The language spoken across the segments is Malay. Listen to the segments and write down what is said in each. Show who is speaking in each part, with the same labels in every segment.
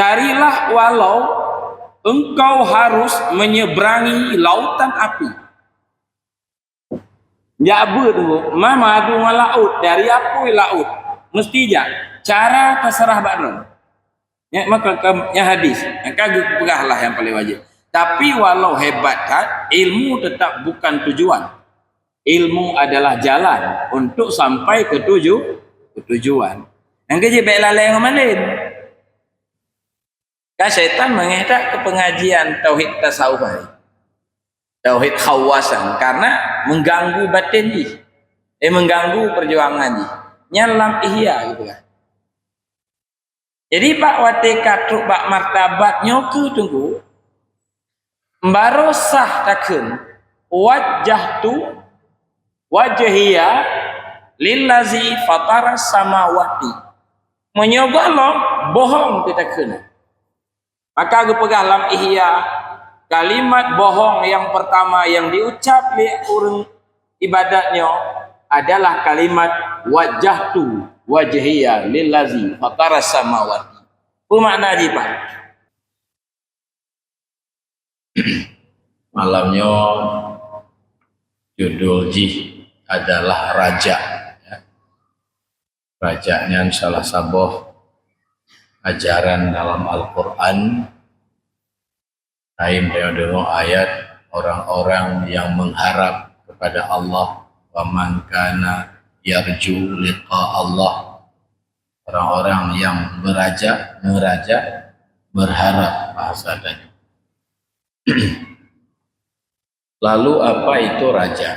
Speaker 1: Carilah walau engkau harus menyeberangi lautan api. Ya apa tu? Mama adu laut dari apa laut? Mesti je cara terserah bakno. Ya maka yang hadis, maka pegahlah yang paling wajib. Tapi walau hebat kan, ilmu tetap bukan tujuan. Ilmu adalah jalan untuk sampai ke tujuan. Yang kerja baik lalai yang malin. Kan syaitan mengedak ke pengajian tauhid tasawuf, tauhid khawasan, karena mengganggu batin ji, mengganggu perjuangan ji, nyalam ihya gitu kan. Jadi pak wate katuk pak martabat nyoku tunggu, baru sah takun wajhiya lillazi fatara samawati, menyogolong bohong kita kena. Maka aku pegang dalam ihya kalimat bohong yang pertama yang diucap oleh orang ibadatnya adalah kalimat wajhiya lillazi fatara samawati. Apa makna dia pak?
Speaker 2: Malamnya judul ji adalah raja. Rajanya salah satu ajaran dalam Al-Quran. Aim dengan ayat orang-orang yang mengharap kepada Allah, wa man kana yarju liqa Allah, orang-orang yang berharap bahasanya. Lalu apa itu raja?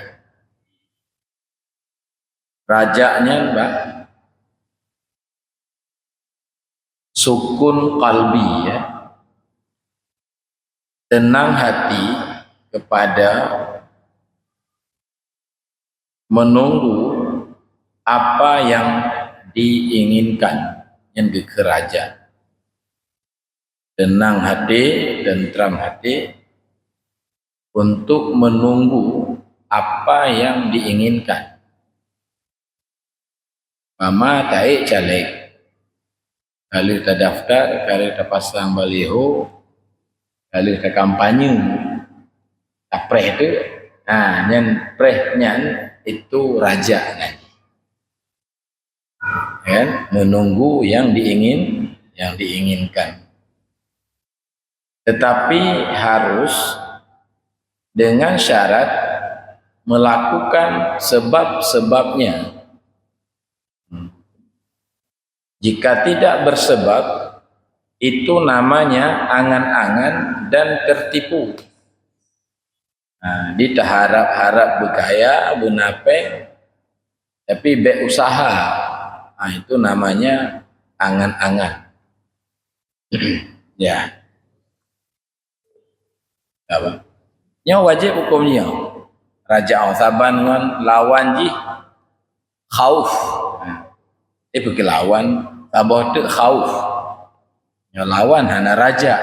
Speaker 2: Rajanya mbak, sukun kalbi ya, tenang hati kepada menunggu apa yang diinginkan yang dikeraja. Tenang hati dan tentram hati untuk menunggu apa yang diinginkan. Mama taik caleg, kali kita daftar, kali kita pasang baliho, kali kita kampanye, apreh itu, yang prehnya itu raja kan, menunggu yang diinginkan. Tetapi harus dengan syarat melakukan sebab-sebabnya. Jika tidak bersebab, itu namanya angan-angan dan tertipu. Dia harap-harap berkaya, bernape, tapi berusaha. Itu namanya angan-angan. Ya. Apa? Yang wajib hukumnya. Raja Saban dengan lawan ji khauf. Pergi lawan tabah tu khauf. Yang lawan hana raja.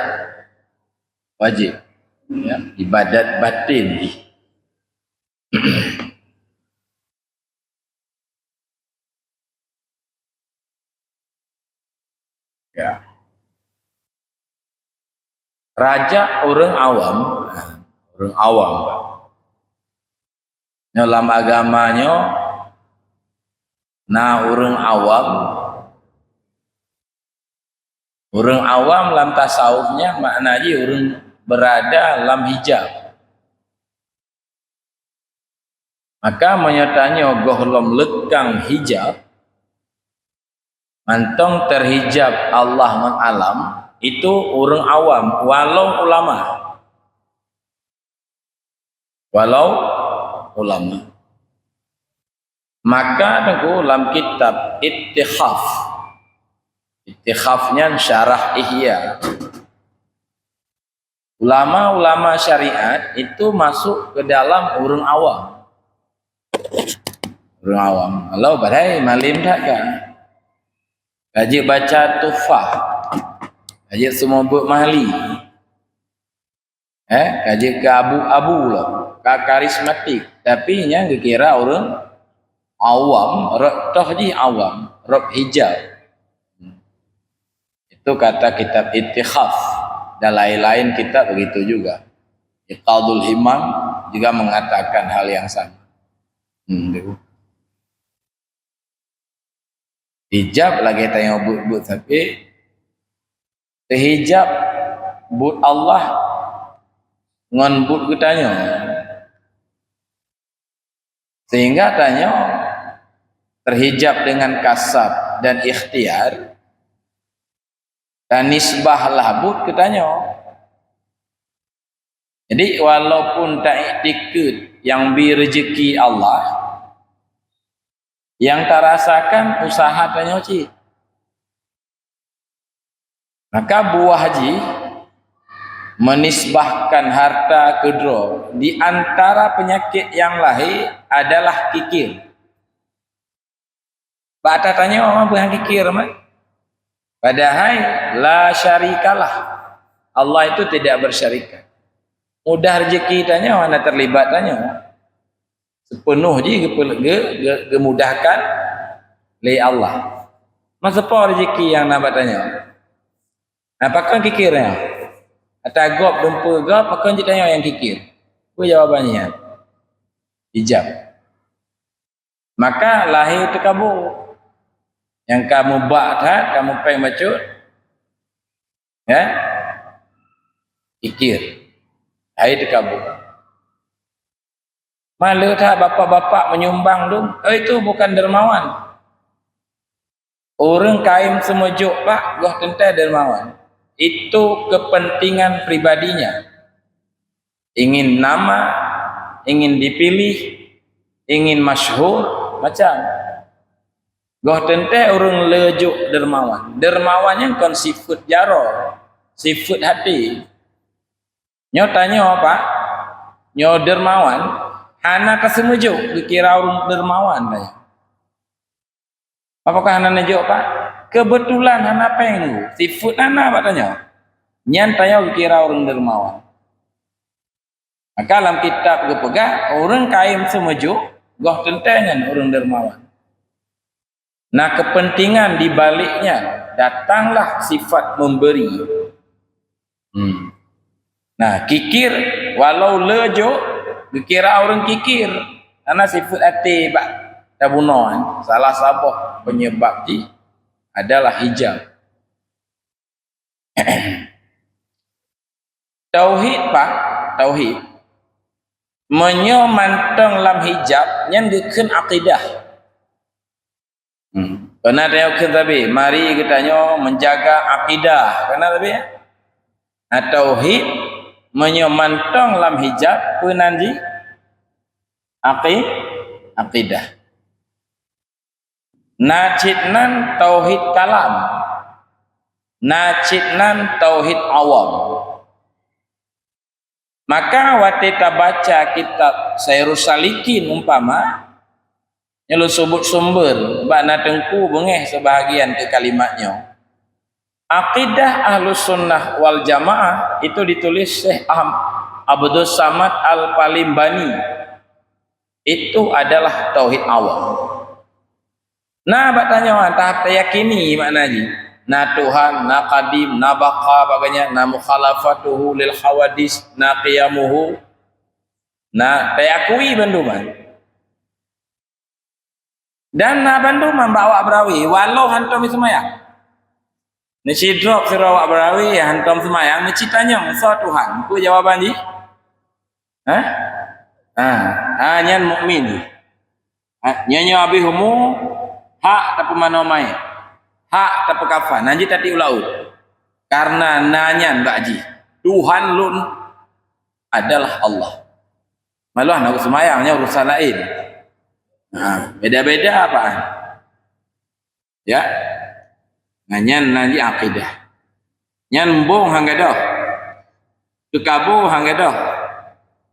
Speaker 2: Wajib. Ya, ibadat batin ji. Ya. Raja orang awam, dalam agamanya, orang awam dalam tasawufnya maknanya orang berada dalam hijab. Maka menyertanya gohlom lekang hijab, mantong terhijab Allah mengalam, itu orang awam, walau ulama. Maka tengku dalam kitab Ittikhafnya syarah Ihya, ulama-ulama syariat itu masuk ke dalam orang awam. Kalau badai malim tak kan? Kaji baca tufah, kaji semua buat mahli, kaji ke abu-abu lah, ke karismatik. Tapi yang dikira orang awam, toh ji awam, rob hijab. Itu kata kitab Ittikhaf. Dan lain-lain kitab begitu juga. Iqadul Himam juga mengatakan hal yang sama. Hijab lagi tanya but tapi hijab but Allah ngon but ketanya. Sehingga tanya terhijab dengan kasab dan ikhtiar dan nisbahlah but ketanya. Jadi walaupun tak ikut yang bi rezeki Allah, yang terasakan usaha tanya ci. Maka buah haji menisbahkan harta kedro di antara penyakit yang lahir adalah kikir. Bata tanya orang bukan kikir mah. Padahal la syarikalah. Allah itu tidak bersyarikat. Mudah rezeki tanya mana terlibat tanya. Sepenuh je gemudahkan oleh Allah. Masa apa rezeki yang nak tanya? Apakah kikirnya? Atau gop dumpa gop, apakah je tanya yang kikir? Apa jawabannya? Hijab. Maka lahir terkabur. Yang kamu ba'at, kamu pengen baca, ya? Kikir. Lahir terkabur. Malu tak bapak-bapak menyumbang tu? Itu bukan dermawan. Orang kaim semujuk pak, gua tentai dermawan. Itu kepentingan pribadinya. Ingin nama, ingin dipilih, ingin masyhur, macam. Gua tentai orang lejuk dermawan. Dermawannya kan sifat jaro, sifat hati. Nyo tanya apa? Nyo dermawan. Hana kesemujuk dikira orang dermawan tanya. Apakah hana nejuk pak? Kebetulan hana pengu. Sifat hana pak tanya. Nyan tanya dikira orang dermawan. Maka dalam kitab kepegah orang kaim semujuk goh tentanya orang dermawan. Nah kepentingan di baliknya datanglah sifat memberi. Nah kikir walau lejo dikira orang kikir karena sifat hati pak tabunoan salah sabah penyebab di adalah hijab. Tauhid pak, tauhid menyomanteng lam hijab yang dikhen akidah. Karena dia tadi mari kita menjaga akidah karena tadi ya. Tauhid menyomanteng lam hijab penanji akidah. Nacitnan tauhid kalam, nacitnan tauhid awam. Maka watita baca kitab Sairus Salikin umpama nyelu sebut sumber bakna tengku bengeh sebahagian ke kalimatnya. Akidah Ahlus Sunnah wal Jamaah itu ditulis Syekh Abdul Samad Al-Palimbani. Itu adalah tauhid awam. Nah, bertanya tahap yakini maknanya. Na Tuhan, na qadim, na baqa baganya, na mukhalafatuhu lil hawadis, na qiyamuhu, na tayakui banduman. Dan na banduman bawa berawi walau hantam semayang. Ni sidrok sirawak berawi hantam semayang ni citanya so Tuhan. Ku jawaban ni? Nyan mukmin. Nyanyi abi humu hak tapi mana mai. Hak tapi kafan. Nanti tadi ulau. Karena nanyan bakji. Tuhan lun adalah Allah. Malah nak semayangnya urusan lain. Beda-beda apa? Ya. Nanyan nanti akidah. Nyan bong hangga dah. Kekabu hangga dah.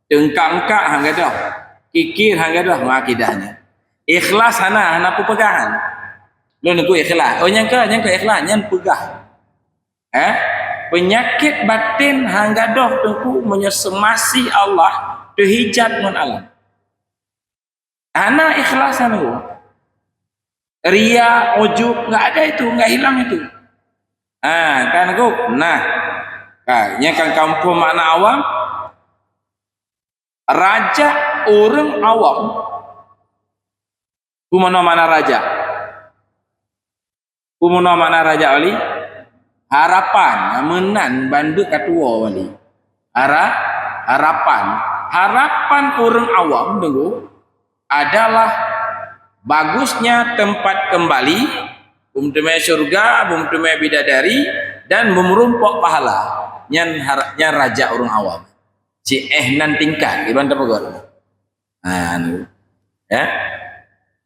Speaker 2: Engkak-engkak hangga dah. Kikir hangga dah akidahnya. Ikhlas hana pegangan. Lu nunggu ikhlas. Oh nyangka ikhlas, nyan pegah. Penyakit batin hangga dah tengku menyesemasi Allah terhijab mun alam. Hana ikhlas anu. Ria, ujub enggak ada itu, enggak hilang itu.
Speaker 1: Kan aku. Nah, nya kan kampung makna awam. Raja orang awam. Kumana mana raja? Kumana mana raja wali? Harapan, menan bandu katua wali. Harapan orang awam tunggu adalah bagusnya tempat kembali, bumtemai surga, bumtemai bidadari, dan memerumpok pahala. Nyan raja orang awam. Si nan tingkat, gimana pegor? Ya,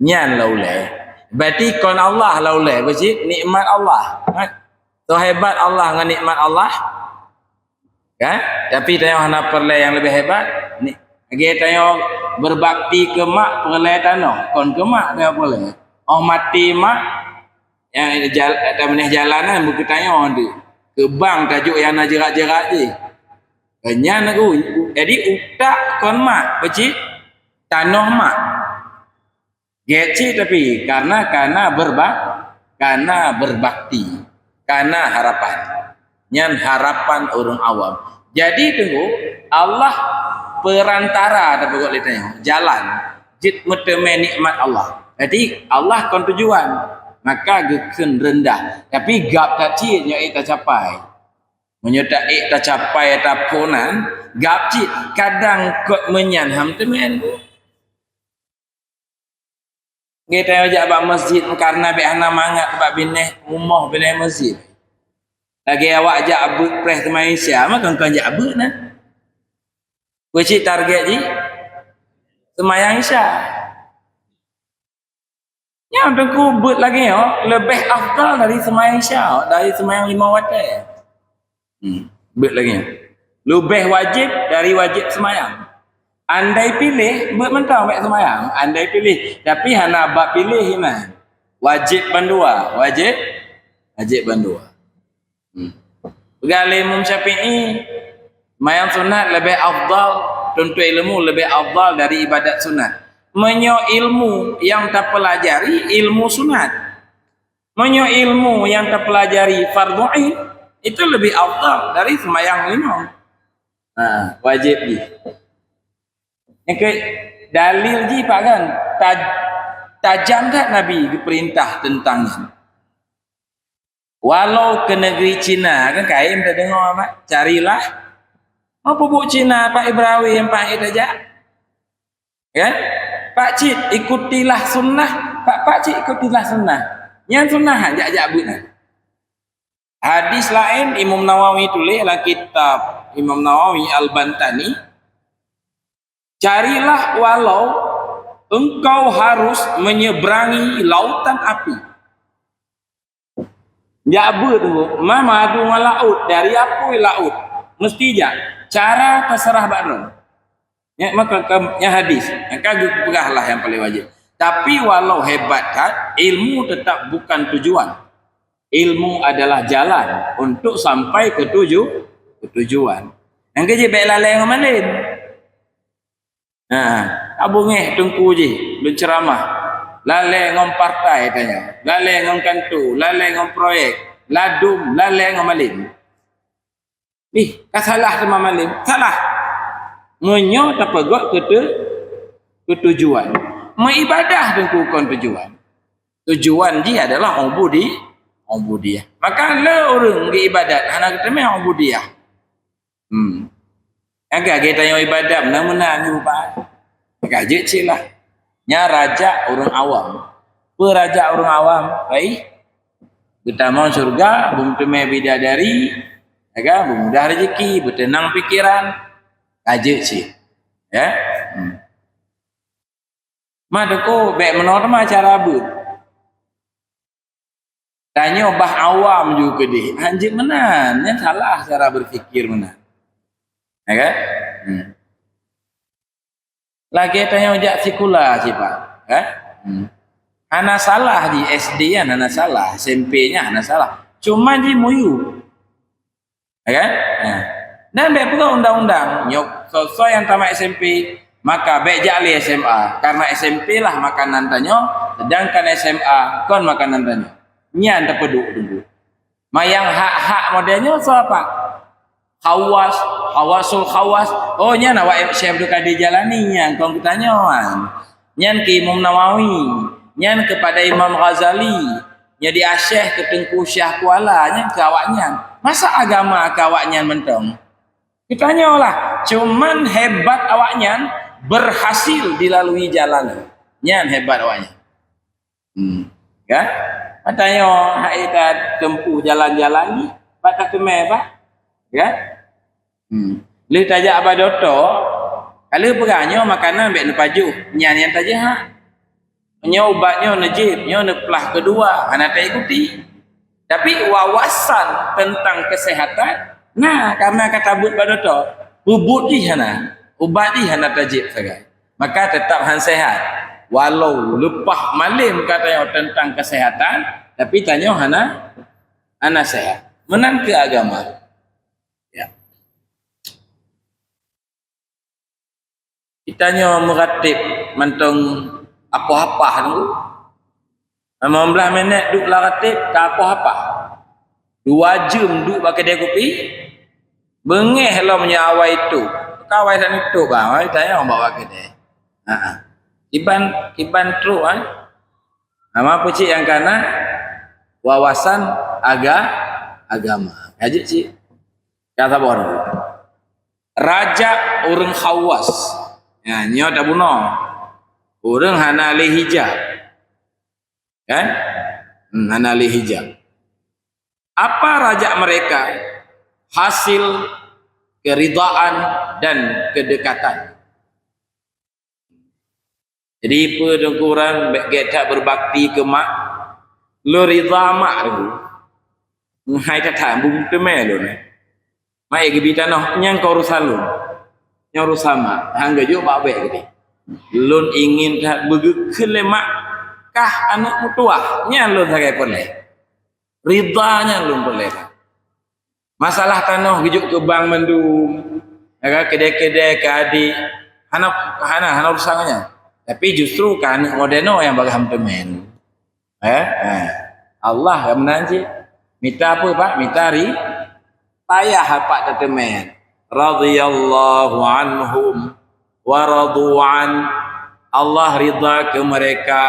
Speaker 1: nyan laulai. Berarti kon Allah laulai, berarti nikmat Allah. So hebat Allah dengan nikmat Allah. Kan? Tapi tanya hana perlai yang lebih hebat. Ni, lagi tanya berbakti ke mak perlai tanah. Kon ke mak tanya perlai. Oh mati mak yang jalanan bukan tanya orang tu. Ke bank tajuk yang nak jerak-jerak je. Kenyan aku. Jadi utak kon mak pecik tanah mak. Gece tapi karena berbakti, karena harapan. Nyan harapan orang awam. Jadi tunggu Allah perantara ada pokok litanya jalan jid muteme nikmat Allah. Jadi Allah kon tujuan. Maka geken rendah. Tapi gap tak cik nya kita capai. Menyedak kita capai tapunan gap cik kadang kot menyan ham temen. Kita ajak bak masjid karena be ana mangat bak bineh rumah bineh masjid. Lagi awak ajak abut preh ke Malaysia maka kau ajak abut nah. Kuci target ji semayang Isya. Yang tu but lagi lebih afdal dari semayang Isya, dari semayang 5 waktu. But lagi. Lebih wajib dari wajib semayang. Andai pilih, buat mentang baik semayang. Andai pilih, tapi hana bab pilih iman. Wajib bandua, wajib bandua. Pegali Imam Syafi'i, semayang sunat lebih afdal, tuntut ilmu lebih afdal dari ibadat sunat. Menyo ilmu yang tak pelajari ilmu sunat. Menyo ilmu yang tak pelajari fardhu ain itu lebih afdal dari semayang 5. Wajib ni. Yang dalil ji pak kan tajam tak Nabi diperintah tentangnya. Walau ke negeri Cina kan kain dah dengar mak carilah apa buk Cina Pak Ibrahim Pak Itaja kan Pak Cik ikutilah sunnah Pak Cik ikutilah sunnah yang sunnah ajak but hadis lain Imam Nawawi tulis dalam kitab Imam Nawawi Al-Bantani. Carilah walau engkau harus menyeberangi lautan api. Ya apa tu? Mama tu laut dari apa laut? Mesti je. Cara terserah bakno. Ya maka yang hadis. Maka pegahlah yang paling wajib. Tapi walau hebat kan, ilmu tetap bukan tujuan. Ilmu adalah jalan untuk sampai ke tujuan. Yang kerja baik lalai dengan malin. Abung tungku je, lu ceramah. Lalai ngom partai tanya. Lalai ngom kantu, lalai ngom proyek, ladum, lalai ngom malin. Salah sama malin. Salah. Menyo tapagok ke tujuan. Mengibadah tungku kon tujuan. Tujuan dia adalah ubudiyah. Maka le orang ke ibadat, anak kita memang ubudiyah. Agak kita yang ibadat mana-mana ni rupa. Agak je lah. Nya raja orang awam. Peraja orang awam. Baik. Kita mau surga, bumtemai bidadari, agak bermudah rezeki, bertenang pikiran. Aje sih. Ya. Madako baik menorma cara but. Tanya bah awam juga deh. Anjir menan, yang salah cara berfikir menan. Ya kan? Lagi tanya ojak sikula sih Pak. Ana salah di SD nya ana salah, SMP nya ana salah. Cuma di muyu. Ya kan? Dan baik pula undang-undang nyok sosok yang tamat SMP maka baik jali SMA karena SMP lah makanan tanyo sedangkan SMA kon makanan tanyo. Nya anda peduk tunggu.
Speaker 2: Mayang hak-hak modelnya so apa? Khawas, khawasul khawas. Oh nya nawak Syekh Abdul Qadir Jalani nya kau tanya wan. Nyan ke Imam Nawawi, nyan kepada Imam Ghazali, nya di Asyih ke Tengku Syah Kuala nya ke awaknya. Masa agama ke awaknya mentong? Kitanya lah, cuman hebat awaknya berhasil dilalui jalan. Nyan hebat awaknya. Kan? Matanya hak kita tempuh jalan-jalan ni, patah kemeh pak. Kan? Lih tajak abah doto, kalau peranyo makanan ambek nepaju, nyan yang tajak ha. Nya ubatnya najib, nya neplah kedua, anak tak ikuti. Tapi wawasan tentang kesehatan, nah karena kata but pada tu, bubut di sana, ubat di sana tajib saja. Maka tetap han sehat. Walau lepah malim katanya tentang kesehatan, tapi tanya hana sehat. Menang ke agama. Ya. Kitanya meratib mentong apa-apa tu. 15 minit duk lah ratib tak apa-apa. 2 jam duk pakai dia kopi. Bengeh lah punya awal itu. Kawai tak itu bang. Awal tanya orang bawa ke dia. Kiban truk kan. Nama apa cik yang kana? Wawasan agama. Haji cik. Kata bodoh. Raja orang khawas. Ya, nyo tak bunuh. Orang hana alih hijab. Kan? Hana alih hijab. Apa raja mereka? Hasil keridaan dan kedekatan. Jadi pedengkuran tak berbakti ke mak. Lo ridha mak tu. Hai kata bung temel lo ni. Mai gebita noh nyang kau rusalu. Nyang rusama. Hangga jo pak bek gitu. Lun ingin tak begekele mak kah anak mutua. Nyang lun sagai boleh. Ridanya lun boleh. Masalah tanah hijuk ke bank mendung. Kedai-kedai ke adik. Hana urusannya. Tapi justru kan modeno yang bagam temen. Allah yang menanji. Minta apa pak? Minta payah pak temen. Radhiyallahu anhum wa radu'an. Allah ridha ke mereka.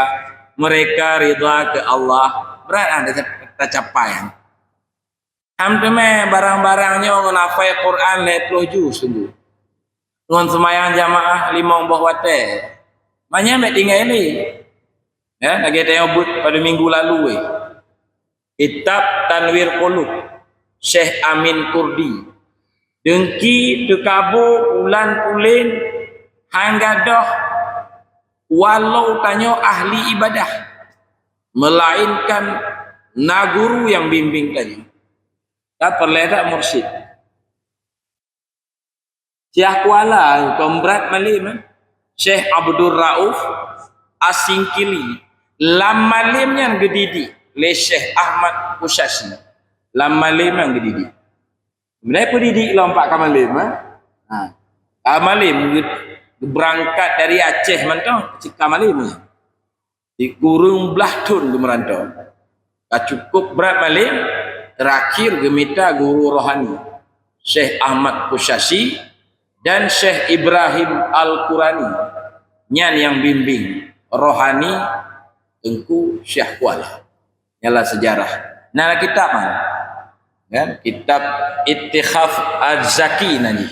Speaker 2: Mereka ridha ke Allah. Berat anda tercapai. Temen barang-barangnya nafai Quran le 10 juz sungguh. Ngon semayang jamaah 5 buah wate. Banyak mek tinggal ini. Ya, lagi tengok but pada minggu lalu Kitab Tanwir Qulub Syekh Amin Kurdi. Dengki tekabu bulan pulin hangga doh walau tanya ahli ibadah melainkan naguru yang bimbing tadi. Tak perlu tak mursyid. Syekh Kuala Kombrat Malim Syekh Abdul Rauf Asingkili lam malim yang gedidi le Syekh Ahmad Kushasi lam malim yang gedidi. Sebenarnya pendidik lompat ke malim malim berangkat dari Aceh mantau cika malim di kurung belah tun di merantau. Tak cukup berat malim terakhir gemita guru rohani Syekh Ahmad Kushasi dan Syekh Ibrahim Al-Qurani nyan yang bimbing rohani Tengku Syekh Kuala. Ialah sejarah. Nah kitab kan kitab Ittikhaf Az-Zaki nanti.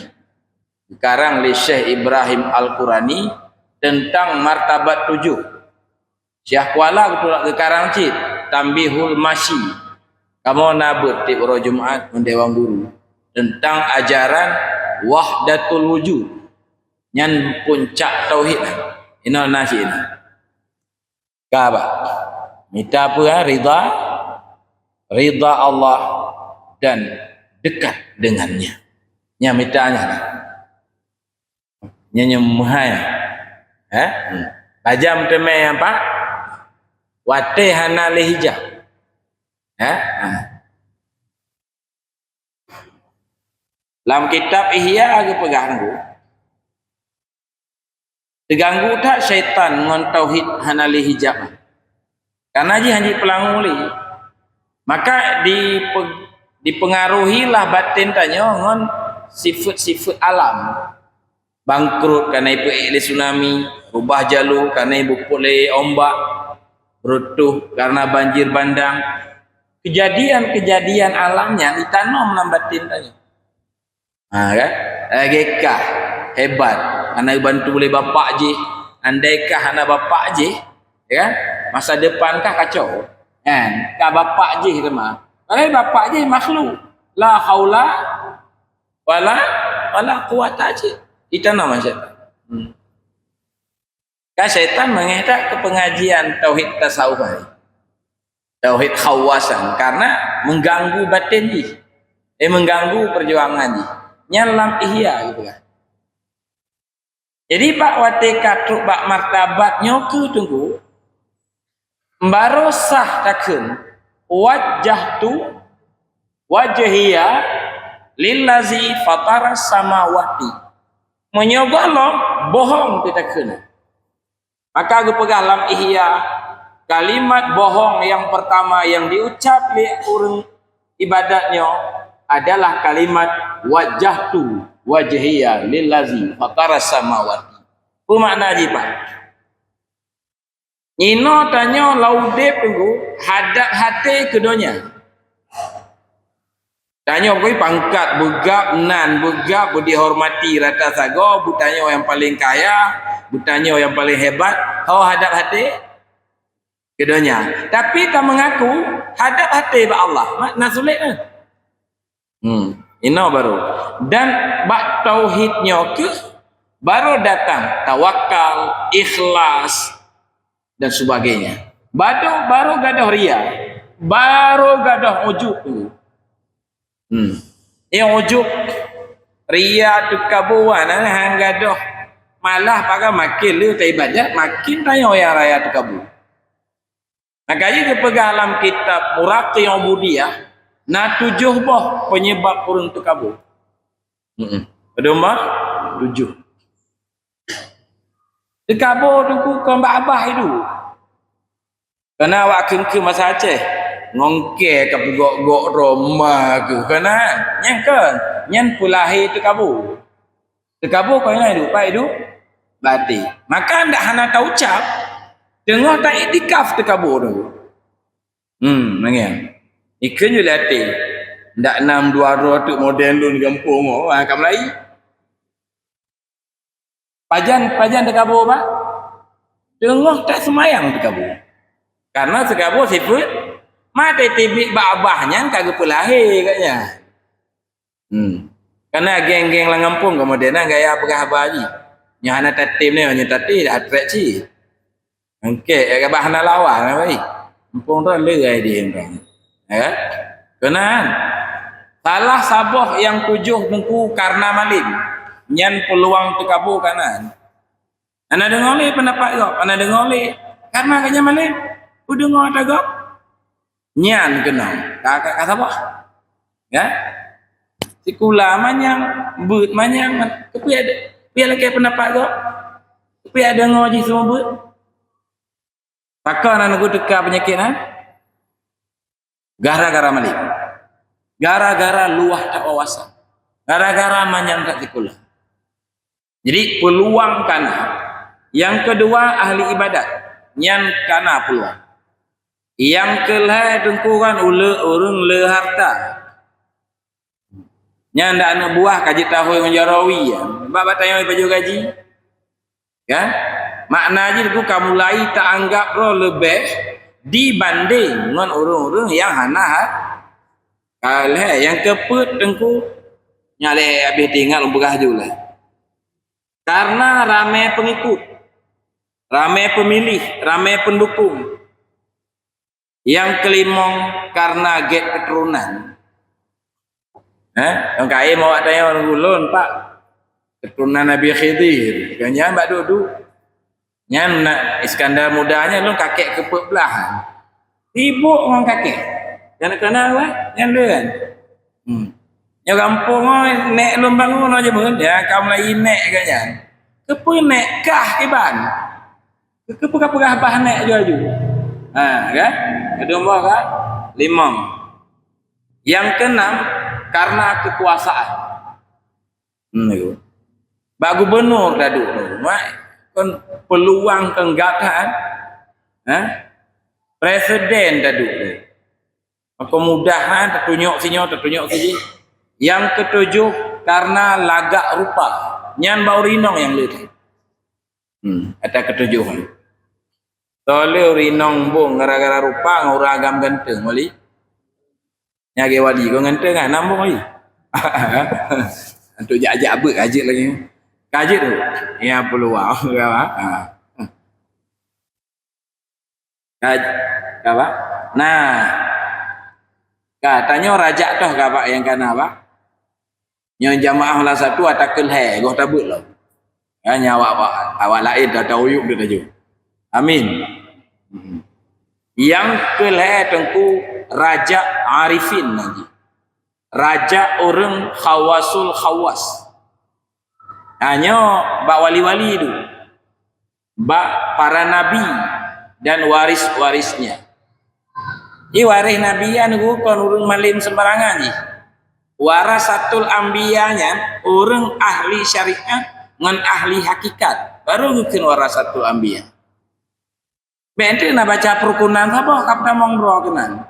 Speaker 2: Sekarang li Syekh Ibrahim Al-Qurani tentang martabat 7. Syekh Kuala betul sekarang cip Tambihul Masyi. Kamu nabut di uro Jumat mendewang guru tentang ajaran wahdatul wujud. Nyan puncak tauhid. Inal nasi ini. Kaaba. Minta apa? Ridha Allah dan dekat dengannya. Nya mitanya. Nya nyemahai. Tajam temai apa? Wate hana lehijah. Dalam kitab Ihya agak pegang aku. Terganggu tak syaitan ngon tauhid hanali hijab. Karena ji hanji pelangu li. Maka dipengaruhilah batin tanya ngon sifat-sifat alam. Bangkrut karena ibu tsunami, rubah jalur karena ibu pulih ombak, runtuh karena banjir bandang. Kejadian-kejadian alamnya ditanam dalam batin tanya. Kan? Agakah hebat anak bantu oleh bapak je, andaikah anak bapak je, ya kan? Masa depan kah kacau kan? Kah bapak je kita mah. Kalau bapak je makhluk la haula wala quwata je. Itu nama syaitan. Kan syaitan mengedak ke pengajian tauhid tasawuf, tauhid khawasan, karena mengganggu batin je, mengganggu perjuangan je. Nyalam ihya gitu kan. Jadi pak wate katuk pak martabat nyoku tunggu baru sah takun wajhiya lillazi fatara samawati. Menyogolong bohong kita kena. Maka aku pegang dalam ihya kalimat bohong yang pertama yang diucap oleh orang ibadatnya adalah kalimat wajhiya lillazi fatara samawati. Apa makna je pak? Nino tanya laude tunggu hadap hati keduanya. Tanya koi pangkat begap nan begap dihormati rata sago, butanya yang paling kaya, butanya yang paling hebat, kau hadap hati keduanya. Tapi tak mengaku hadap hati ba Allah. Makna sulit kan? Ini baru. Dan bak tauhidnya ke baru datang tawakal, ikhlas dan sebagainya. Baru gadah ria, baru gadah ujub tu. Yang ujub ria tu kabuan hang gadah malah pakai makin lu ibadat makin tanya yang raya tu kabu. Makanya ke pegalam kitab Muraqi Ubudiyah na 7 boh penyebab kurang tu kabu. Domba 7. Dekabo tu ku abah itu. Karena awak ke masa Aceh ngongke ke gok-gok Roma ke kana nyang ke nyan pulahi tu kabu kau yang hidup pak hidup bati maka ndak hana tau ucap dengar tak iktikaf tu kabu tu nangian ikan je latih ndak 6 2 tu model lu di kampung kam lai pajan tu kabu pak dengar tak semayang tu kabu karena sekabu sifat mata tibik babahnya kagak pulahi katnya. Karena geng-geng lang kampung kemudian gaya pegah baji. Nya hana tatim ni nya tati atrak ci. Angke ya bahana lawan baik. Kampung tu legai dia kan. Ya. Kenan. Salah saboh yang 7 mengku karena maling. Nyan peluang tu kabu kanan. Ana dengar le pendapat kau, ana dengar le karena kanya maling. Ku dengar tak kau? Nyan kenal kata apa ya sikula manyang but manyang tapi ada lagi pendapat kau tapi ada ngaji semua but pakar nak teka penyakit gara-gara malik gara-gara luah tak wawasan gara-gara manyang tak sikula jadi peluang kana yang kedua ahli ibadat nyan kana peluang yang kelai tengkuran urung le harta. Nya ndak anak buah kaji tahu yang jarawi ya. Bab tanya baju gaji. Ya. Makna je tu kamu lai tak anggap ro lebih dibanding dengan urung-urung yang hana kalai yang keput tengku nyale habis tinggal umpah julah. Karena ramai pengikut, ramai pemilih, ramai pendukung. Yang kelima karena get keturunan. Yang kaya mau tanya orang ulun pak keturunan Nabi Khidir. Kanya mbak Dudu. Nyan Iskandar mudanya lu kakek kepek belahan. Ibu orang kakek. Jangan kenal lah, nyan kan. Yang kampung nek lu bangun aja pun ya kamu lagi nek kanya. Kepek nek kah kiban. Kepek bahan nek jual. Kan? Kedua kan? 5.
Speaker 1: Yang keenam, karena kekuasaan. Bak gubernur dadu, kan peluang kenggataan, presiden dadu. Kemudahan tertunjuk sini. Yang ketujuh, karena lagak rupa. Nyan bau rinong yang lebih. Ada ketujuh. Tole rinong bung gara-gara rupa nguragam ganteng wali. Nyage wali kau ganteng kan nambung lagi. Untuk ajak abek ajak lagi. Kajit tu. Ya peluang apa? Nah, katanya raja toh apa yang kana apa? Yang jamaah lah satu atakul hai, goh tabut lah. Ya nyawa awak lain dah tahu yuk dia tajuk. Amin. Yang kelai tengku raja arifin lagi. Raja orang khawasul khawas. Hanya bak wali-wali itu. Bak para nabi dan waris-warisnya. Ini waris nabi yang bukan orang malim sembarangan ni. Warasatul ambiyanya orang ahli syariat dengan ahli hakikat. Baru mungkin warasatul ambiya. Bente nak baca perukunan apa kapta mongbro kenan.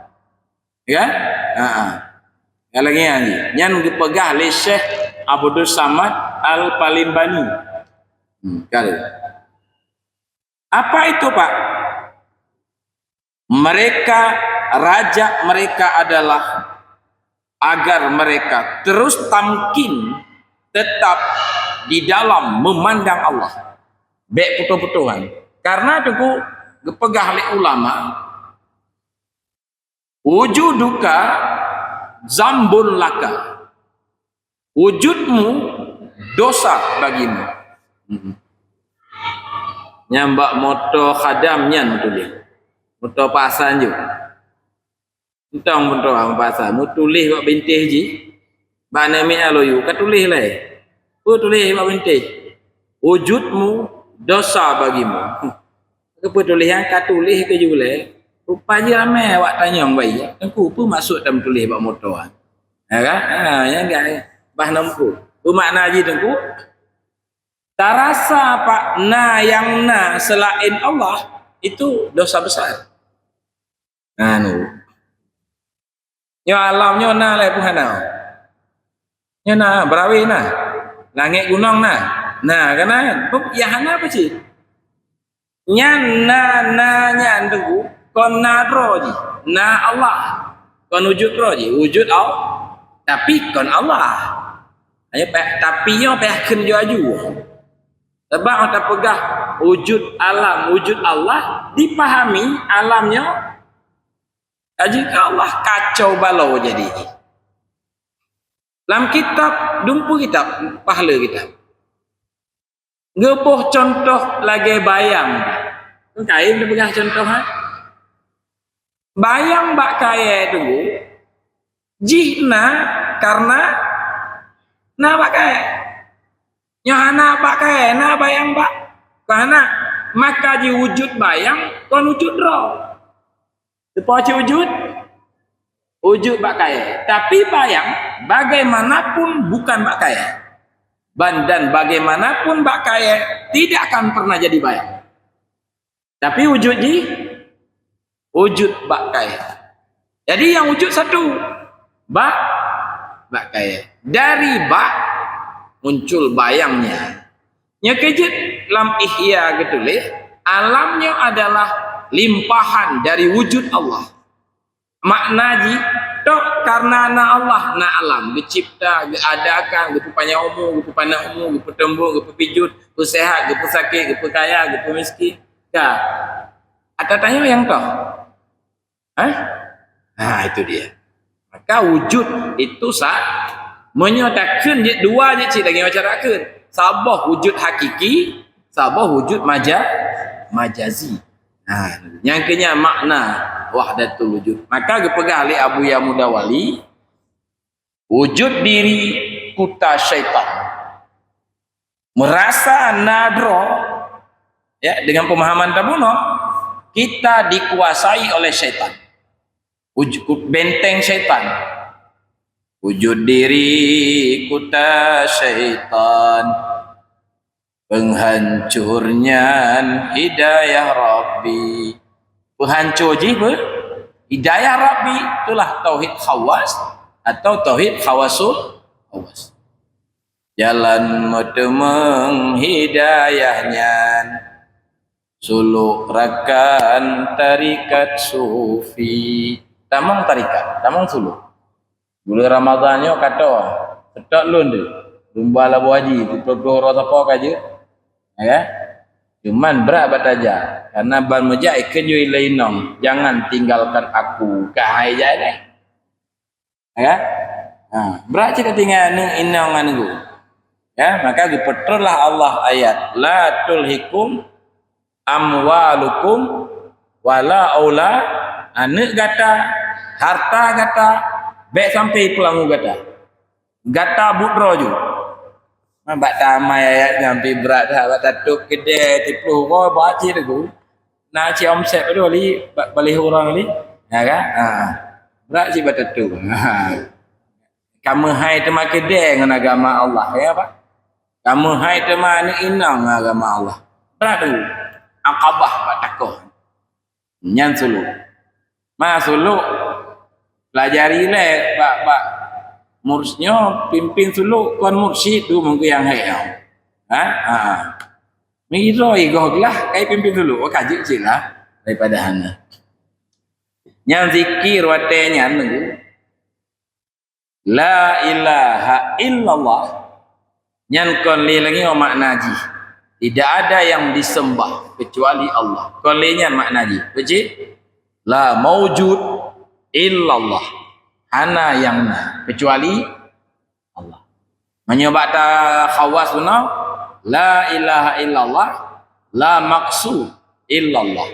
Speaker 1: Ya? Yang lagi ni. Yang dipegah oleh Syekh Abdul Samad Al-Palimbani. Kali. Apa itu, Pak? Mereka, raja mereka adalah agar mereka terus tamkin tetap di dalam memandang Allah. Baik betul-betulan. Karena itu dipegah oleh ulama, wujuduka zambun laka. Wujudmu dosa bagimu. Nyambak moto khadamnya tulis. Moto pasan je. Entang moto ang pasan. Mu tulis bak bintih je. Bak nami aloyu ka tulis lah. Tulis bak bintih. Wujudmu dosa bagimu. Apa tulis yang ka tulis ke jule. Rupanya ramai awak tanya yang baik. Aku apa maksud dalam tulis bak moto ah. Ya kan? Yang enggak bah nampu. Tu makna haji tengku. Tak rasa pak yang selain Allah itu dosa besar. Anu. Nyo alam nyo lah Tuhan nau. Nyo berawi langit gunung karena ya hana apa sih? Nyan nyan tengku kon roji. Allah. Kon wujud roji, wujud Allah. Tapi kon Allah. Hanya tapi nyo pehken jo aju. Sebab kita pegah wujud alam, wujud Allah dipahami alamnya. Jika Allah kacau balau jadi. Dalam kitab, dumpu kitab, pahala kitab. Ngepoh contoh lagi bayang. Kaya dia pegah contoh bayang bak kaya dulu. Jihna karena bak kaya. Nyana bak kaya, bayang bak. Karena maka di wujud bayang, kon wujud roh. Sepoci wujud bak kaya. Tapi bayang bagaimanapun bukan bak kaya. Dan bagaimanapun bak kaya tidak akan pernah jadi bayang. Tapi wujud bak kaya. Jadi yang wujud satu bak kaya. Dari bak muncul bayangnya. Nyekejit lam ihya getulih alamnya adalah limpahan dari wujud Allah. Makna ji tok karena Allah alam dicipta, diadakan, gepu panyamu, gepu panamu, gepu tembu, gepu pijut, gepu sehat, gepu sakit, gepu kaya, gepu miskin. Ada tanya yang toh? Itu dia. Maka wujud itu menyatakan dua je cik lagi macarakan. Sabah wujud hakiki, sabah wujud majazi. Yang kenya makna wahdatul wujud. Maka dipegang oleh Abu Ya Mudawali, wujud diri kuta syaitan. Merasa nadro ya dengan pemahaman tabuno kita dikuasai oleh syaitan. Benteng syaitan.
Speaker 2: wujud diri kuta syaitan, penghancurnya hidayah Rabbi. Penghancur je apa? Hidayah Rabbi. Itulah tauhid khawas atau tauhid khawasul khawas. Jalan medemeng hidayahnya, suluk rakan tarikat sufi. Tamang tarikat, tamang suluk. Bulan Ramadannya kata, setak lun tu. Lumba labu haji, pukul apa kaje. Ya. Cuman berat bataja. Karena ban mejak ikan ju ilainong. Jangan tinggalkan aku. Kahai jadi. Ya. Berat cakap tinggal inong anu. Ya, maka dipeterlah Allah ayat la tulhikum amwalukum wala aula, anak gata, harta gata, baik sampai pelangu gata budro ju. Mbak tamai ayat sampai berat dah, mbak tatuk kedai tipu kau baca tu. Nak ci omset tu ali balik orang ali. Ya kan? Berat ci baca tu. Kamu hai tema kedai dengan agama Allah, ya Pak? Kamu hai tema ni inang agama Allah. Berat tu. Aqabah Pak takoh. Nyan suluk. Suluk pelajari le Pak mursnya pimpin suluk kon mursyid tu mungkin yang hai. Miro igoglah kai pimpin suluk kaji sila daripada hana. Nyan zikir watenya nunggu. La ilaha illallah. Nyan kon li lagi makna ji. Tidak ada yang disembah kecuali Allah. Kon li nyan makna ji. Beji? La maujud illallah. Hana yang kecuali Allah. Menyebab ta khawas guna la ilaha illallah, la maksud illallah.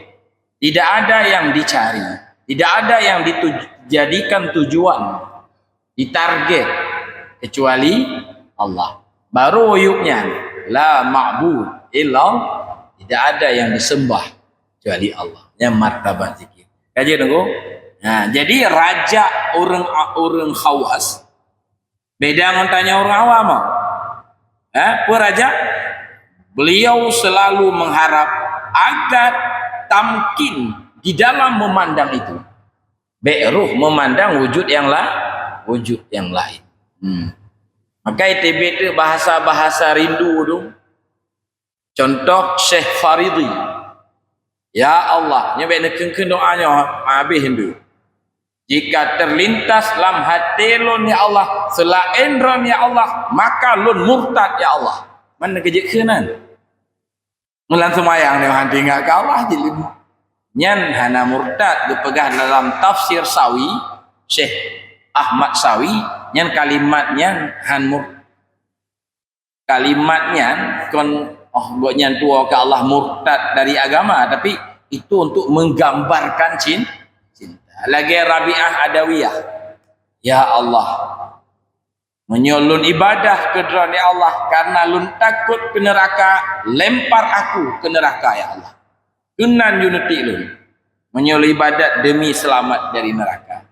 Speaker 2: Tidak ada yang dicari, tidak ada yang dijadikan tujuan, ditarget kecuali Allah. Baru yuknya la ma'bud illallah, tidak ada yang disembah kecuali Allah. Yang martabat zikir. Kaji tunggu. Nah, jadi raja orang khawas beda dengan tanya orang awam. Raja beliau selalu mengharap agar tamkin di dalam memandang itu. Beruh memandang wujud yang lain. Maka ITB itu bahasa-bahasa rindu tu. Contoh Syekh Faridi. Ya Allah, nyebek nekengkeun doanya habis Hindu. Jika terlintas dalam hati lun ya Allah, selain ron ya Allah, maka lun murtad ya Allah. Mana kejekunan? Mulan semayang ni han tinggal ke Allah jadi. Nyan hana murtad dipegang dalam tafsir Sawi, Syekh Ahmad Sawi, nyan kalimatnya kalimatnya kon nyan tua ke Allah murtad dari agama, tapi itu untuk menggambarkan cinta. Lagi Rabi'ah Adawiyah. Ya Allah, menyolun ibadah ke drone ya Allah, karena lun takut ke neraka, lempar aku ke neraka ya Allah. Kenan unity lun. Menyolun ibadat demi selamat dari neraka.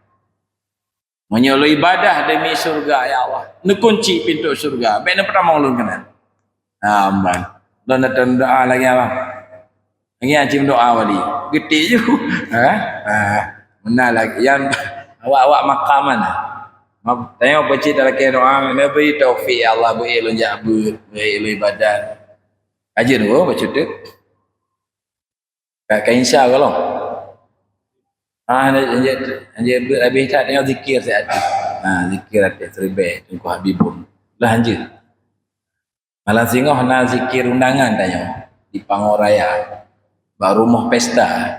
Speaker 2: Menyolun ibadah demi surga ya Allah. Nekunci pintu surga. Baik pertama lun kenan. Aman. Dan doa lagi apa? Lagi acim doa wali. Gede je. Benar lagi yang awak makaman. Tanya apa cerita lagi doa, beri taufik ya Allah, beri ilmu jabut, beri ilmu ibadat. Ajar tu baca tu. Kak insya kalau. Anjir habis tak tengok zikir saya hati. Zikir hati terbaik tunggu Habibun. Lah anjir. Malam singoh na zikir undangan tanya di Pangoraya. Baru mau pesta.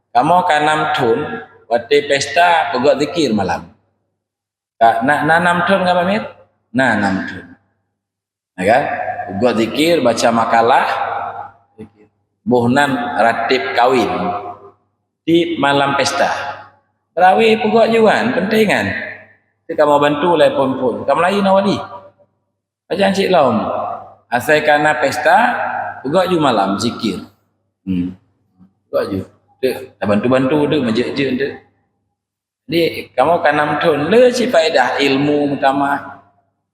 Speaker 2: Kamu kan 6 tahun waktu pesta pegak zikir malam. Nak 6 tahun enggak pamit? 6 tahun. Kan? Pegak zikir, baca makalah, zikir. Buhnan ratib kawin di malam pesta. Terawih pegak juga pentingan. Kita mau bantu lah pun. Kamu lain awali. Macam cik laum. Asal karena pesta pegak juga malam zikir. Pegak juga. Tak bantu-bantu dia, majak je dia. Jadi kamu kan 6 tahun le si faedah ilmu pertama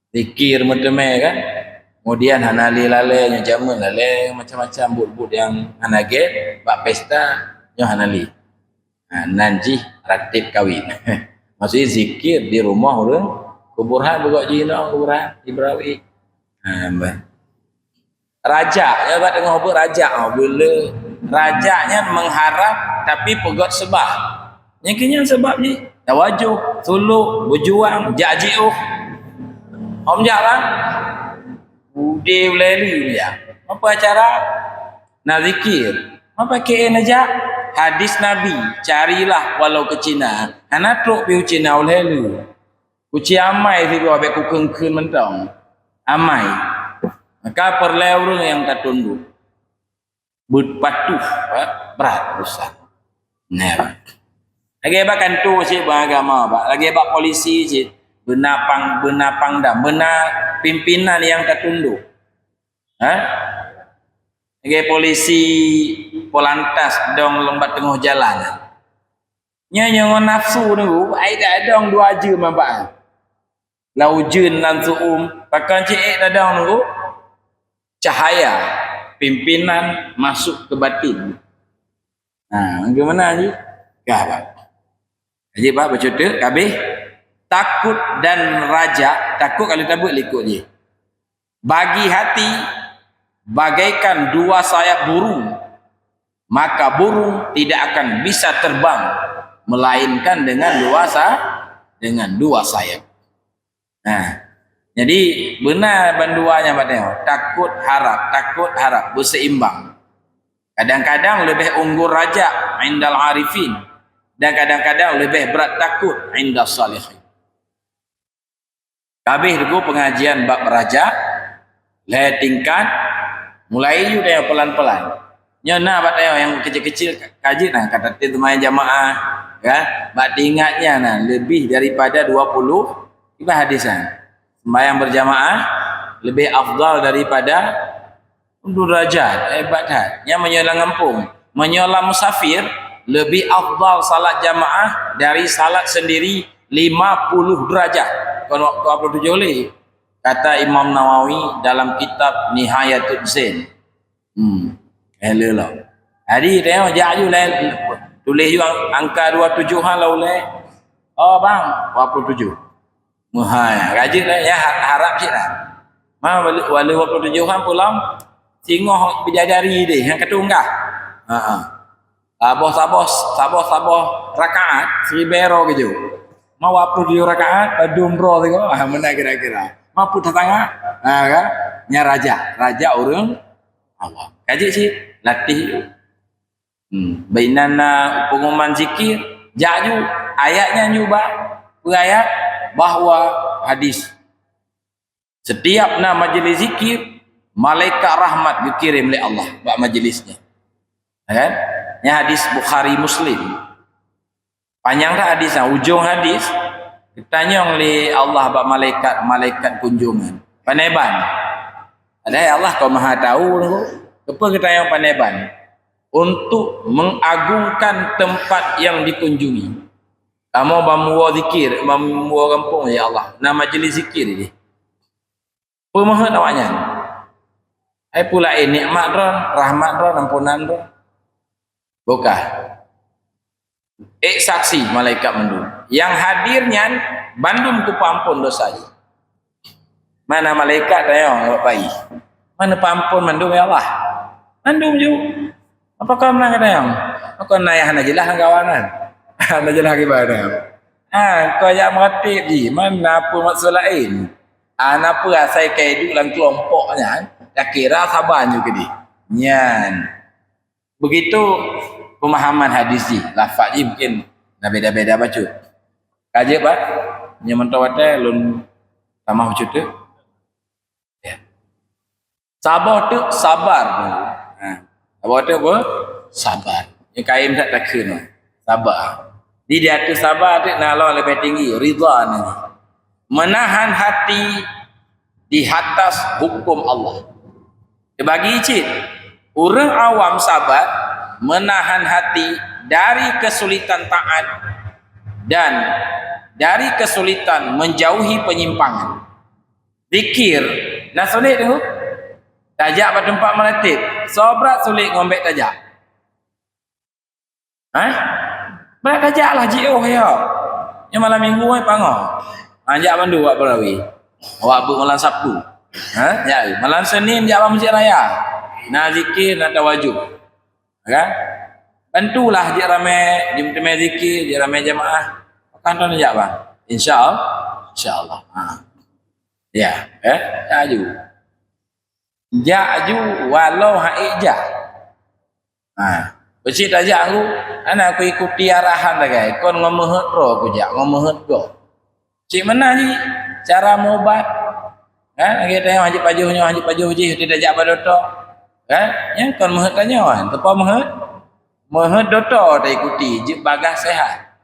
Speaker 2: zikir meteme kan. Kemudian hanali lale nya jamun lale macam-macam but-but yang hanage bak pesta nyo hanali. Nanji ratib kawin. Maksudnya zikir di rumah orang kuburan buka jina kuburan Ibrahim. Raja ya bak tengah apa raja bila rajanya mengharap tapi pegot sebab. Yang kini sebab ni tawajuh, suluk, berjuang, jajiuh. Om jalan udah leli ya. Apa cara? Nak zikir. Apa ke najak? Hadis Nabi, carilah walau ke Cina. Anak truk piu Cina oleh lu. Kuci amai tu abek ku kengkeun mentong. Amai. Maka perlu yang tak tunduk. Berpatuh berat besar. Nah. Lagi bahkan tu si agama, lagi bah polisi si benapang dah, benar pimpinan yang tertunduk. Lagi polisi polantas dong lembat tengah jalan. Nyanyi nafsu tu, ada dong 2 je mabak. Laujun lan suum, pakan cek dah dong tu. Cahaya pimpinan masuk ke batin. Bagaimana ni? Gak. Jadi pak bercerita kabeh takut dan raja takut kalau tabut likut je. Bagi hati bagaikan 2 sayap burung, maka burung tidak akan bisa terbang melainkan dengan 2 sayap. Jadi benar banduanya pak tengok, takut harap berseimbang. Kadang-kadang lebih unggul raja indal arifin. Dan kadang-kadang lebih berat takut inda salihin. Kabeh dulu pengajian bab raja, le tingkat, mulai you dia pelan-pelan. Nyona bak tayo yang kecil-kecil kaji nah kata teman jamaah, kan? Bak ingatnya nah lebih daripada 20 ibadah hadisan. Sembahyang berjamaah lebih afdal daripada derajat ibadat. Yang menyolang kampung, menyolang musafir lebih afdal salat jamaah dari salat sendiri 50 derajat. Kalau 27 oleh kata Imam Nawawi dalam kitab Nihayatul Zain. Hello. Hari tengok jaju lah tulis juga angka 27 hal lah oleh. Oh bang 27. Muhai rajin lah ya harap sih lah. Mah wali 27 hal pulang singoh bidadari deh yang ketunggah. Sabar rakaat 1000 euro gitu. Mau 27 rakaat pada umrah tu mana kira-kira. Mampu tetangga kan nya raja orang awam. Kaji sih latih bainana pengumuman zikir jaju ayatnya nyuba ayat bahwa hadis setiap nama majlis zikir malaikat rahmat dikirim oleh Allah bak majlisnya. Kan? Nya hadis Bukhari Muslim. Panjang dah hadisnya, ujung hadis ditanya oleh Allah bak malaikat kunjungan. Paneban. Ada Allah kau Maha tahu apa kita yang paneban untuk mengagungkan tempat yang dikunjungi. Kamu bamuwa zikir, bamuwa kampung ya Allah. Nama majlis zikir ini. Pemohon awaknya. Ai pula ini nikmat ron, rahmat ron, ampunan ron. Bukan. Saksi malaikat mendung. Yang hadirnya bandum ku pampun dosa. Mana malaikat tayong baik. Mana pampun mandum ya Allah. Mandum ju. Apa kau menang tayong? Kau nayah najilah kawanan. Najilah ibadah. Kau yang mengatip ji. Mana apa maksud lain? Apa asai kaidu dalam kelompoknya. Dah kira sabar juga di. Nyan. Begitu pemahaman hadis ni, lafaz ni mungkin dah beda-beda baca. Kaji pak, yang mentawate lun tamah baca tu. Ya. Sabar tu sabar. Sabar tu apa? Sabar. Yang kain tak takkan. Sabar. Di dia tu sabar tu nala lebih tinggi, ridha ni. Menahan hati di atas hukum Allah. Bagi cik, orang awam sabar menahan hati dari kesulitan taat dan dari kesulitan menjauhi penyimpangan. Zikir nak sulit tu tajak pada tempat melatih sobrat sulit ngombek tajak. Berat tajak lah jioh ya. Yang malam minggu ai pango. Ajak bandu buat perawi. Awak buat malam Sabtu. Ya, malam Senin jak masjid raya. Nak zikir, nak tawajud. Kan? Bantulah je ramai jemaah zikir, je ramai jemaah. Kan jak bang. Insya-Allah. Ya, aju. Aju walau haija. Besi tajak aku, anak aku ikuti arahan dah guys. Kon ngomohet ro aku jak, ngomohet go. Cik mana ni cara mobat? Kita yang wajib pajuh je tidak jak badoto. Yang kon mohet tanya kan, tepa mohet. Mohet doto dah ikuti, je bagah sehat.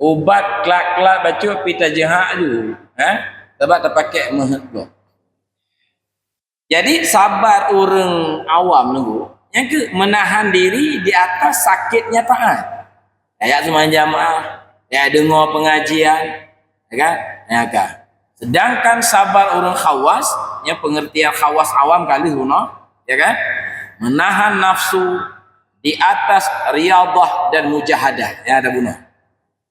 Speaker 2: Ubat kelak-kelak baca pita jehak ju. Sebab terpakai mohet go. Jadi sabar orang awam nunggu. Yang ke menahan diri di atas sakitnya taat. Ayat semua jamaah, ya dengar pengajian, ya kan? Ya kan? Sedangkan sabar orang khawas, yang pengertian khawas awam kali guna, ya kan? Menahan nafsu di atas riyadah dan mujahadah. Ya ada guna.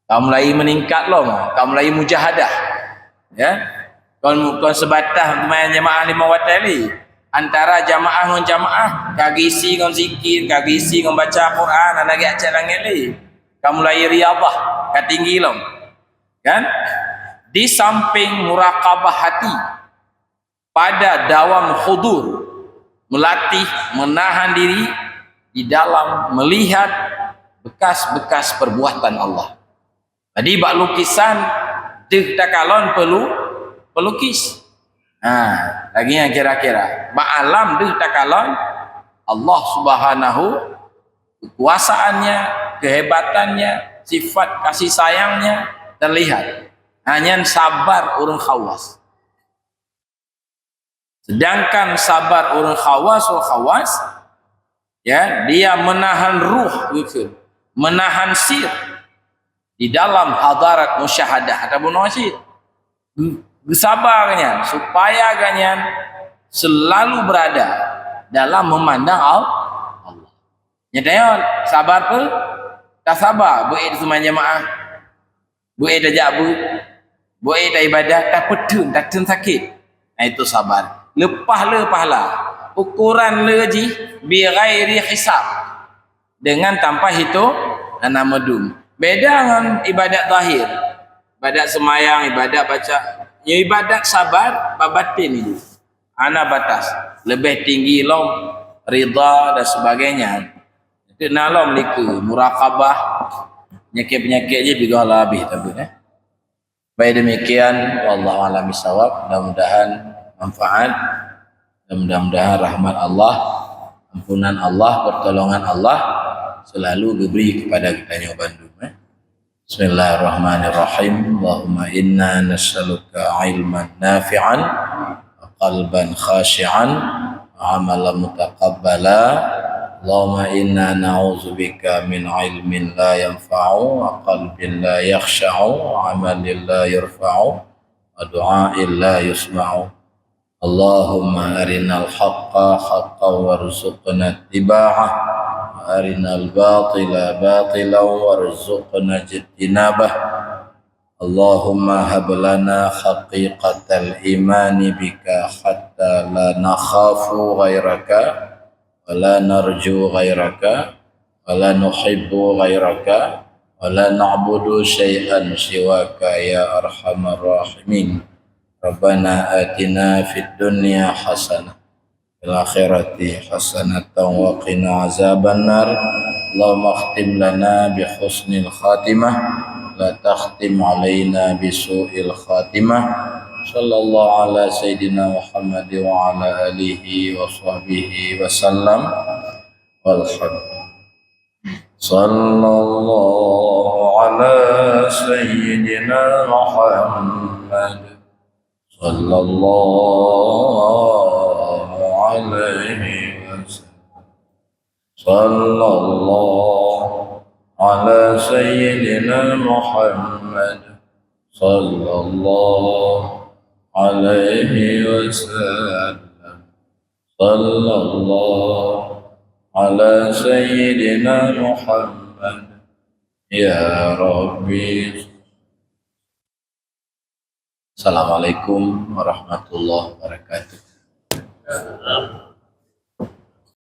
Speaker 2: Kau mulai meningkat loh, kau mulai mujahadah. Ya. Kau sebatah main jamaah 5 waktu ni. Antara jamaah dengan jamaah, kagisi dengan zikir, kagisi dengan baca Quran, anak acak langit ni. Kamu mulai riyadhah, katinggi long. Kan? Di samping muraqabah hati, pada dawam khudur, melatih, menahan diri di dalam melihat bekas-bekas perbuatan Allah. Jadi bak lukisan, deh takalon perlu pelukis. Lagi yang kira-kira ba'alam deh takalon Allah Subhanahu kekuasaannya, kehebatannya, sifat kasih sayangnya terlihat. Hanya sabar orang khawas. Sedangkan sabar orang khawas ya, dia menahan ruh gitu, menahan sir di dalam hadarat musyahadah ataupun wasid. Sabarnya supaya ganyan selalu berada dalam memandang Allah. Nyatanya sabar pun tak sabar buat semua jemaah, buat tajak buat ibadah tak pedun, tak sakit. Itu sabar. Lepah le pahala. Ukuran le ji bi ghairi hisab. Dengan tanpa hitung nama dum. Beda dengan ibadat zahir. Ibadat semayang, ibadat baca. Ya ibadat sabar batin itu. Ana batas. Lebih tinggi lom ridha dan sebagainya. Itu nalom liku muraqabah. Penyakit-penyakit je juga lebih tapi Baik demikian wallahu a'lam bishawab. Mudah-mudahan manfaat dan mudah-mudahan rahmat Allah, ampunan Allah, pertolongan Allah selalu diberi kepada kita yang Bandung. Bismillahirrahmanirrahim. Allahumma inna nas'aluka ilman nafi'an wa qalban khashi'an wa amalan mutaqabbala. Allahumma inna na'udzubika min ilmin la yanfa'u wa qalbin la yakhsha'u wa amalin la yarfa'u wa du'a'in la yusma'u. Allahumma arinal haqqa haqqan warzuqna ittiba'ah wa arinal batila batilan warzuqna ijtinabah. Allahumma hab lana haqiqatal imani bika hatta la nakhafu ghairaka wa la narju ghairaka wa la nuhibbu ghairaka wa la na'budu syai'an siwaka ya arhamar rahimin. Rabbana atina fid dunya hasanah fil akhirati hasanatan wa qina azabannar. Allahumma khtim lana bi husnil khatimah la takhtim alaina bi su'il khatimah. Sallallahu ala sayyidina Muhammad wa ala alihi wa sahbihi wa sallam. Walhamdulillah. Sallallahu ala sayyidina Muhammad sallallahu alaihi wasallam. Sallallahu على سيدنا محمد صلى الله عليه وسلم صلى الله على سيدنا محمد يا ربي. Assalamualaikum warahmatullahi wabarakatuh.